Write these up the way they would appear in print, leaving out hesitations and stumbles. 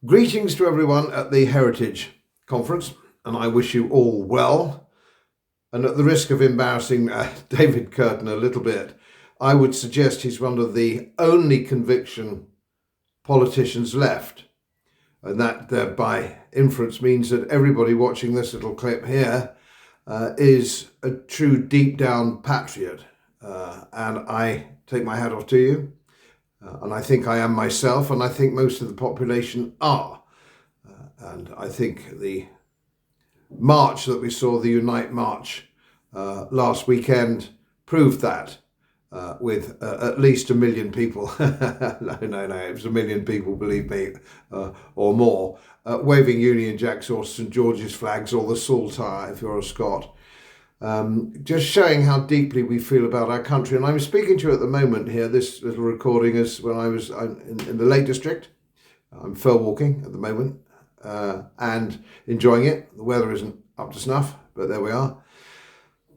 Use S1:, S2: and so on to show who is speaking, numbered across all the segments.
S1: Greetings to everyone at the Heritage Conference, and I wish you all well. And at the risk of embarrassing David Curtin a little bit, I would suggest he's one of the only conviction politicians left. And that by inference means that everybody watching this little clip here is a true deep down patriot. And I take my hat off to you. And I think I am myself, and I think most of the population are. And I think the march that we saw, the Unite March last weekend, proved that with at least 1 million people. No, it was 1 million people, believe me, or more, waving Union Jacks or St George's flags or the Saltire if you're a Scot. Just showing how deeply we feel about our country. And I'm speaking to you at the moment here. This little recording is when I'm in the Lake District. I'm fur walking at the moment and enjoying it. The weather isn't up to snuff, but there we are.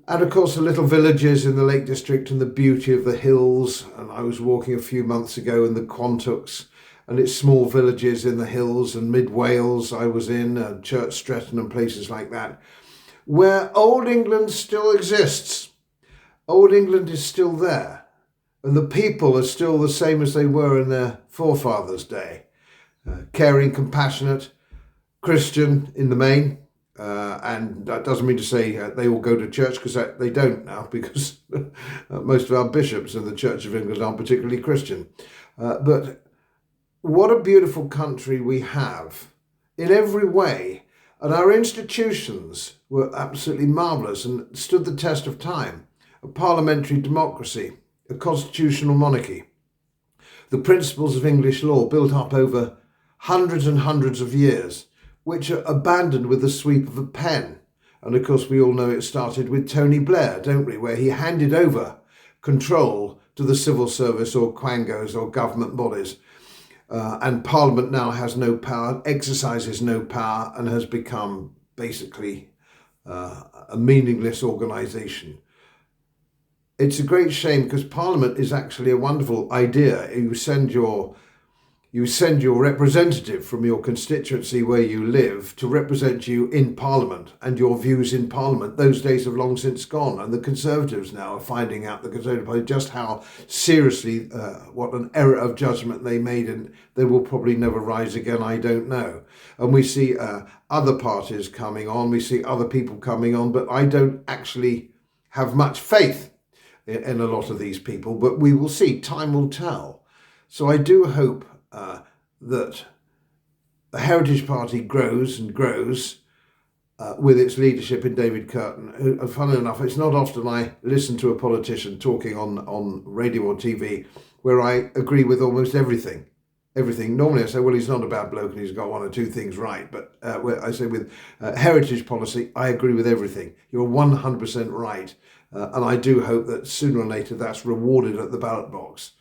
S1: And of course, the little villages in the Lake District and the beauty of the hills. And I was walking a few months ago in the Quantocks, and it's small villages in the hills, and mid Wales I was in, Church Stretton and places like that, where Old England still exists. Old England is still there, and the people are still the same as they were in their forefathers' day. Caring, compassionate, Christian in the main, and that doesn't mean to say they all go to church, because they don't now, because most of our bishops in the Church of England aren't particularly Christian. But what a beautiful country we have in every way. And our institutions were absolutely marvellous and stood the test of time. A parliamentary democracy, a constitutional monarchy, the principles of English law built up over hundreds and hundreds of years, which are abandoned with the sweep of a pen. And of course, we all know it started with Tony Blair, don't we, where he handed over control to the civil service or quangos or government bodies. And Parliament now has no power, exercises no power, and has become basically a meaningless organisation. It's a great shame, because Parliament is actually a wonderful idea. You send your representative from your constituency where you live to represent you in Parliament and your views in Parliament. Those days have long since gone, and the Conservatives now are finding out, the Conservative Party, just how seriously, what an error of judgment they made, and they will probably never rise again, I don't know. And we see other parties coming on, we see other people coming on, but I don't actually have much faith in a lot of these people, but we will see, time will tell. So I do hope that the Heritage Party grows and grows with its leadership in David Curtin. Funnily enough, it's not often I listen to a politician talking on radio or TV where I agree with almost everything. Normally I say, well, he's not a bad bloke and he's got one or two things right. But I say with heritage policy, I agree with everything. You're 100% right. And I do hope that sooner or later that's rewarded at the ballot box.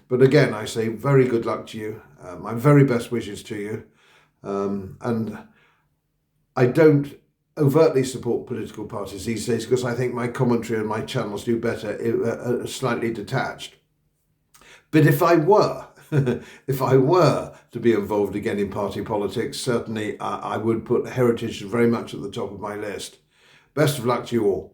S1: But again, I say very good luck to you. My very best wishes to you. And I don't overtly support political parties these days, because I think my commentary and my channels do better slightly detached. But if I were, to be involved again in party politics, certainly I would put heritage very much at the top of my list. Best of luck to you all.